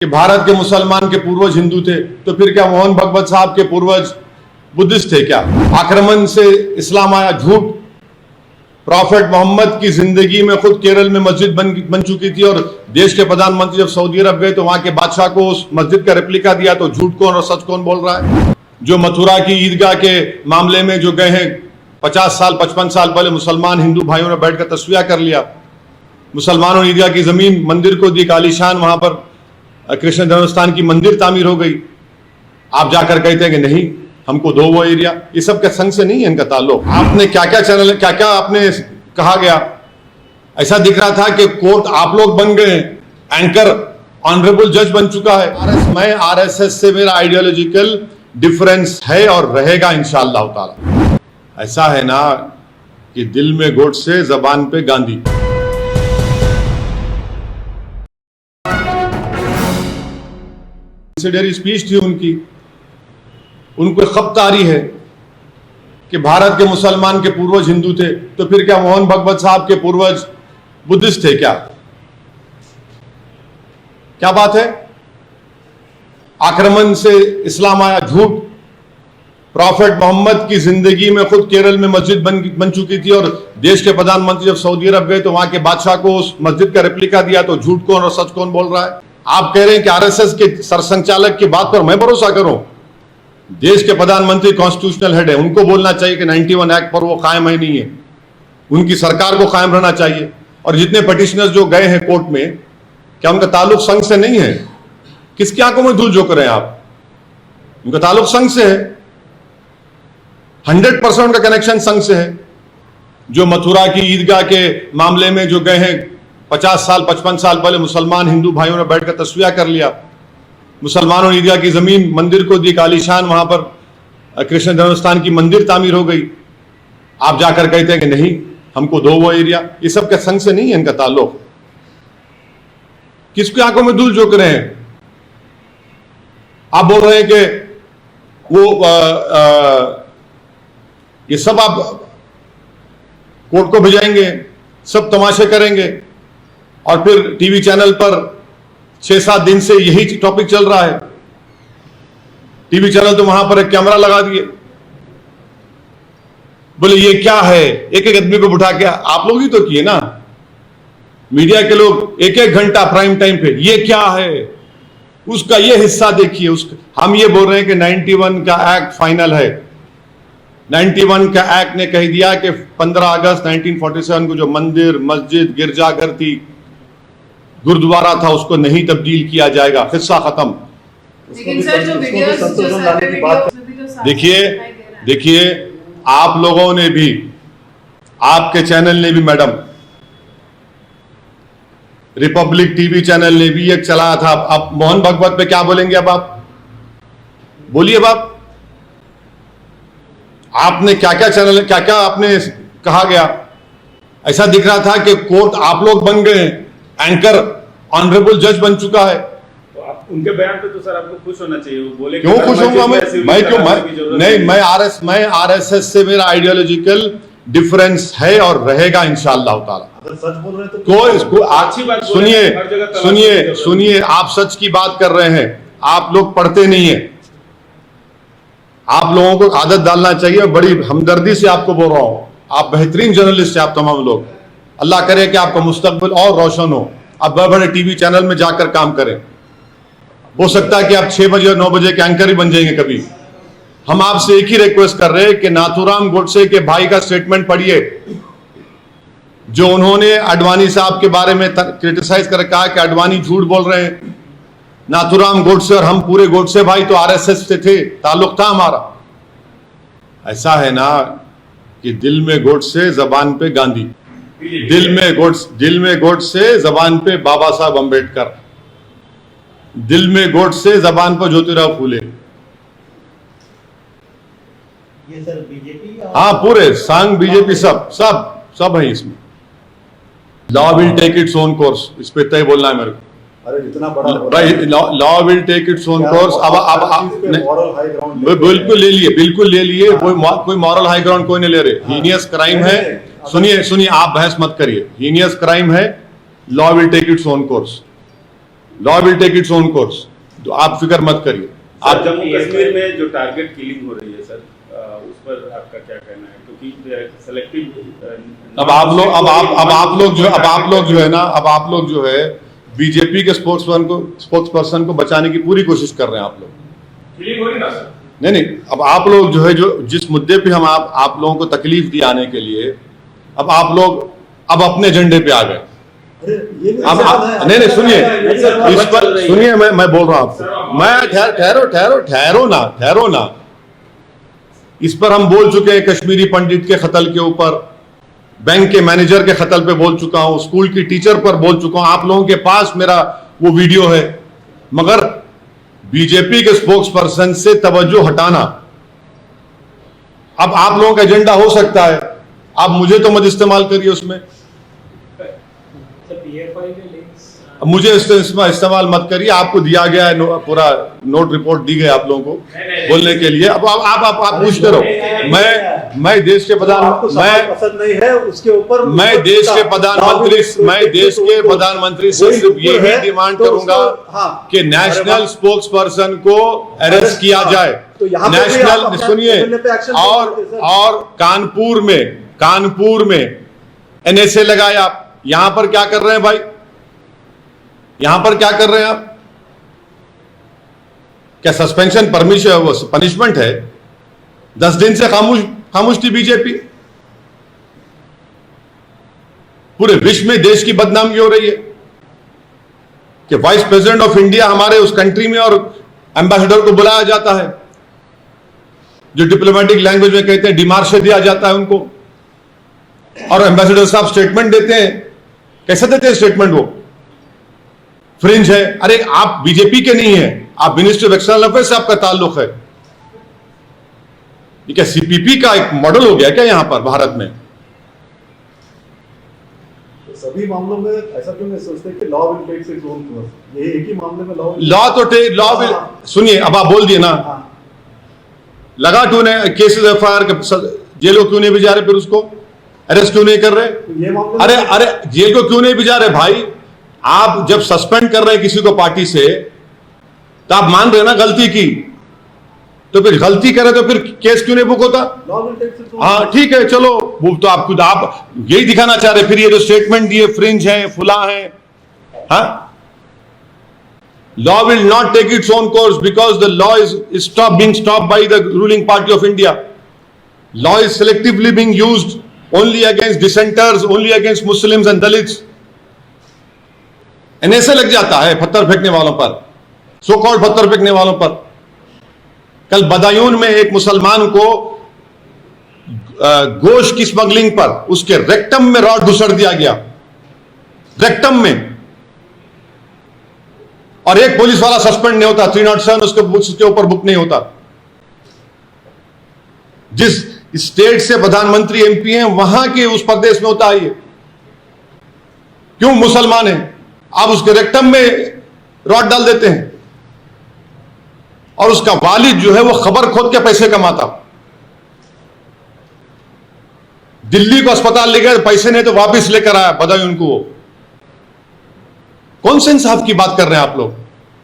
कि भारत के मुसलमान के पूर्वज हिंदू थे, तो फिर क्या मोहन भगवत साहब के पूर्वज बुद्धिस्ट थे क्या? आक्रमण से इस्लाम आया, झूठ। प्रॉफेट मोहम्मद की जिंदगी में खुद केरल में मस्जिद बन चुकी थी और देश के प्रधानमंत्री जब सऊदी अरब गए तो वहां के बादशाह को उस मस्जिद का रेप्लिका दिया। तो झूठ कौन और सच कौन बोल रहा है? जो मथुरा की ईदगाह के मामले में जो गए हैं 50 साल 55 साल पहले, मुसलमान हिंदू भाइयों ने बैठकर तस्वीर कर लिया। मुसलमानों ने ईदगाह की जमीन मंदिर को दी, आलीशान वहां पर कृष्ण जन्मस्थान की मंदिर तामीर हो गई। आप जाकर कहते हैं कि नहीं, हमको दो वो एरिया। ये सब के संग से नहीं है इनका ताल्लुक। आपने क्या क्या चैनल, क्या क्या आपने कहा गया? ऐसा दिख रहा था कि कोर्ट आप लोग बन गए, एंकर ऑनरेबल जज बन चुका है। मैं आरएसएस से मेरा आइडियोलॉजिकल डिफरेंस है और रहेगा इंशाअल्लाह ताला। ऐसा है ना कि दिल में गोडसे, जबान पे गांधी। इंसिडेंटरी स्पीच थी उनकी, उनको खपत आ रही है कि भारत के मुसलमान के पूर्वज हिंदू थे, तो फिर क्या मोहन भगवत साहब के पूर्वज बुद्धिस्ट थे क्या? क्या बात है? आक्रमण से इस्लाम आया, झूठ। प्रॉफेट मोहम्मद की जिंदगी में खुद केरल में मस्जिद बन चुकी थी और देश के प्रधानमंत्री जब सऊदी अरब गए तो वहां के बादशाह को उस मस्जिद का रेप्लिका दिया। तो झूठ कौन और सच कौन बोल रहा है? आप कह रहे हैं कि आरएसएस के सरसंघचालक की बात पर मैं भरोसा करूं? देश के प्रधानमंत्री कॉन्स्टिट्यूशनल हेड है, उनको बोलना चाहिए कि 91 एक्ट पर वो कायम है नहीं है, उनकी सरकार को कायम रहना चाहिए। और जितने पिटिशनर्स जो गए हैं कोर्ट में, क्या उनका ताल्लुक संघ से नहीं है? किसकी आंखों में धूल झोंक रहे हैं आप? उनका ताल्लुक संघ से है, 100% उनका कनेक्शन संघ से है। जो मथुरा की ईदगाह के मामले में जो गए हैं 50 साल 55 साल पहले, मुसलमान हिंदू भाइयों ने बैठकर तस्वीर कर लिया। मुसलमानों ने ईदगाह की जमीन मंदिर को दी, आलीशान वहां पर कृष्ण जन्मस्थान की मंदिर तामीर हो गई। आप जाकर कहते हैं कि नहीं, हमको दो वो एरिया। ये सब के संघ से नहीं है इनका ताल्लुक। किसकी आंखों में धूल झोंक रहे हैं? आप बोल रहे हैं कि वो ये सब आप कोर्ट को भिजाएंगे, सब तमाशे करेंगे और फिर टीवी चैनल पर 6-7 दिन से यही टॉपिक चल रहा है। टीवी चैनल तो वहां पर एक कैमरा लगा दिए, बोले ये क्या है, एक एक आदमी को बिठा के। आप लोग ही तो किए ना, मीडिया के लोग 1-1 घंटा प्राइम टाइम पे, ये क्या है, उसका ये हिस्सा देखिए, उसका। हम ये बोल रहे हैं कि 91 का एक्ट फाइनल है। 91 का एक्ट ने कह दिया कि 15 अगस्त 1947 को जो मंदिर, मस्जिद, गिरजाघर थी, गुरुद्वारा था, उसको नहीं तब्दील किया जाएगा, हिस्सा खत्म। लेकिन सर जो वीडियोस देखिए आप लोगों ने भी, आपके चैनल ने भी मैडम, रिपब्लिक टीवी चैनल ने भी एक चलाया था। आप मोहन भगवत पे क्या बोलेंगे? अब आप बोलिए। अब आपने क्या क्या चैनल, क्या क्या आपने कहा गया? ऐसा दिख रहा था कि कोर्ट आप लोग बन गए, एंकर ऑनरेबल जज बन चुका है। तो आप उनके बयान पे तो सर आपको खुश होना चाहिए। वो बोले क्यों खुश होऊंगा मैं क्यों? नहीं, मैं आरएसएस से मेरा आइडियोलॉजिकल डिफरेंस है और रहेगा इंशाअल्लाह ताला। अगर सच बोल रहे हैं तो इसको अच्छी बात बोल रहे हैं। सुनिए, आप सच की बात कर रहे हैं, आप लोग पढ़ते नहीं है। आप लोगों को आदत डालना चाहिए। बड़ी हमदर्दी से आपको बोल रहा हूं, आप बेहतरीन जर्नलिस्ट हैं, आप तमाम लोग। अल्लाह करे कि आपका मुस्तकबिल और रोशन हो, आप बड़े बड़े टीवी चैनल में जाकर काम करें। हो सकता है कि आप 6 बजे और 9 बजे के एंकर ही बन जाएंगे कभी। हम आपसे एक ही रिक्वेस्ट कर रहे हैं कि नाथूराम गोडसे के भाई का स्टेटमेंट पढ़िए, जो उन्होंने अडवाणी साहब के बारे में क्रिटिसाइज कर कहा कि अडवाणी झूठ बोल रहे हैं। नाथूराम गोडसे और हम पूरे गोडसे भाई तो आरएसएस से थे, ताल्लुक था हमारा। ऐसा है ना कि दिल में गोडसे, जबान पे गांधी। दिल में गोडसे, जबान पे बाबा साहब अंबेडकर। दिल में गोडसे, जबान पर ज्योतिराव फूले। ये सर बीजेपी, हाँ पूरे संघ, बीजेपी, सब है इसमें। Law will take its own course, इस पे तय बोलना है मेरे को। अरे जितना बड़ा भाई, law will take its own course. अब बिल्कुल ले लिए। कोई मॉरल हाई ग्राउंड कोई नहीं ले रहे। हीनियस क्राइम है। सुनिए, आप बहस मत करिए। हीनियस क्राइम है, law will take its own course. Law will take its own course, तो आप फिक्र मत करिए। सर, आप जम्मू कश्मीर में जो टारगेट किलिंग हो रही है सर, उस पर आपका क्या कहना है? क्योंकि सेलेक्टिव अब आप लोग जो है बीजेपी के स्पोक्स पर्सन को बचाने की पूरी कोशिश कर रहे हैं। आप लोग किलिंग हो रही ना सर? नहीं, अब आप लोग जो है जो जिस मुद्दे पे हम आप लोगों को तकलीफ दी आने के लिए, अब आप लोग अब अपने एजेंडे पे आ गए। अरे ये भी अब ऐसा है। नहीं सुनिए, सर, इस पर चल रही है। सुनिए, मैं बोल रहा हूं आपको, मैं ठहरो ना। इस पर हम बोल चुके हैं, कश्मीरी पंडित के कत्ल के ऊपर, बैंक के मैनेजर के कत्ल पे बोल चुका हूं, स्कूल की टीचर पर बोल चुका हूं। आप लोगों के पास मेरा वो वीडियो है, मगर बीजेपी के स्पोक्स पर्सन से तवज्जो हटाना अब आप लोगों का एजेंडा हो सकता है, आप मुझे तो मत इस्तेमाल करिए उसमें, अब मुझे इस्तेमाल मत करिए। आपको दिया गया है पूरा नोट रिपोर्ट दी गई आप लोगों को बोलने के लिए। अब आप पूछते रहो। मैं देश के पसंद नहीं है उसके ऊपर, मैं देश के प्रधानमंत्री से सिर्फ यही डिमांड करूंगा कि नेशनल स्पोक्स पर्सन को अरेस्ट किया जाए। नेशनल सुनिए, और कानपुर में एनएसए लगाया। आप यहां पर क्या कर रहे हैं भाई? यहां पर क्या कर रहे हैं आप? क्या सस्पेंशन पनिशमेंट है? 10 दिन से खामोश थी बीजेपी। पूरे विश्व में देश की बदनामी हो रही है कि वाइस प्रेसिडेंट ऑफ इंडिया हमारे उस कंट्री में और एम्बेसडर को बुलाया जाता है, जो डिप्लोमेटिक लैंग्वेज में कहते हैं डिमार्शे दिया जाता है उनको, और एम्बेसडर साहब स्टेटमेंट देते हैं। कैसे देते हैं स्टेटमेंट? वो फ्रिंज है। अरे आप बीजेपी के नहीं है, आप मिनिस्ट्री ऑफ एक्सटर्नल अफेयर्स से आपका ताल्लुक है। ये क्या सीपीपी का एक मॉडल हो गया क्या यहां पर भारत में? सभी मामलों में ऐसा क्यों नहीं सोचते कि law will take its own course? ये एक ही मामले में लॉ विल सुनिए, अब आप बोल दिए ना, लगा तूने केसेस एफआईआर, जेल को क्यों नहीं भिजा रहे? फिर उसको अरेस्ट क्यों नहीं कर रहे? ये मामले अरे जेल को क्यों नहीं भिजा रहे भाई? आप जब सस्पेंड कर रहे हैं किसी को पार्टी से, तो आप मान रहे ना गलती की, तो फिर गलती करे तो फिर केस क्यों नहीं बुक होता? हाँ ठीक है, चलो वो तो आप खुद आप यही दिखाना चाह रहे। फिर ये जो स्टेटमेंट दिए फ्रिंज है, फुला है, हाँ? Law will not take its own course because the law is being stopped by the ruling party of India. Law is selectively being used only against dissenters, only against Muslims and Dalits. NSA लग जाता है पत्थर फेंकने वालों पर, so called पत्थर फेंकने वालों पर। कल बदायूं में एक मुसलमान को गोश्त की स्मगलिंग पर उसके रेक्टम में रॉड घुसड़ दिया गया, रेक्टम में, और एक पुलिस वाला सस्पेंड नहीं होता, 307 उसके ऊपर बुक नहीं होता। जिस स्टेट से प्रधानमंत्री एमपी हैं वहां के उस प्रदेश में होता है ये। क्यों? मुसलमान है, आप उसके रेक्टम में रॉड डाल देते हैं, और उसका वालिद जो है वो खबर खोद के पैसे कमाता। दिल्ली को अस्पताल ले गए, पैसे नहीं तो वापस लेकर आया बदायूं को। कौन से इंसाफ की बात कर रहे हैं आप लोग?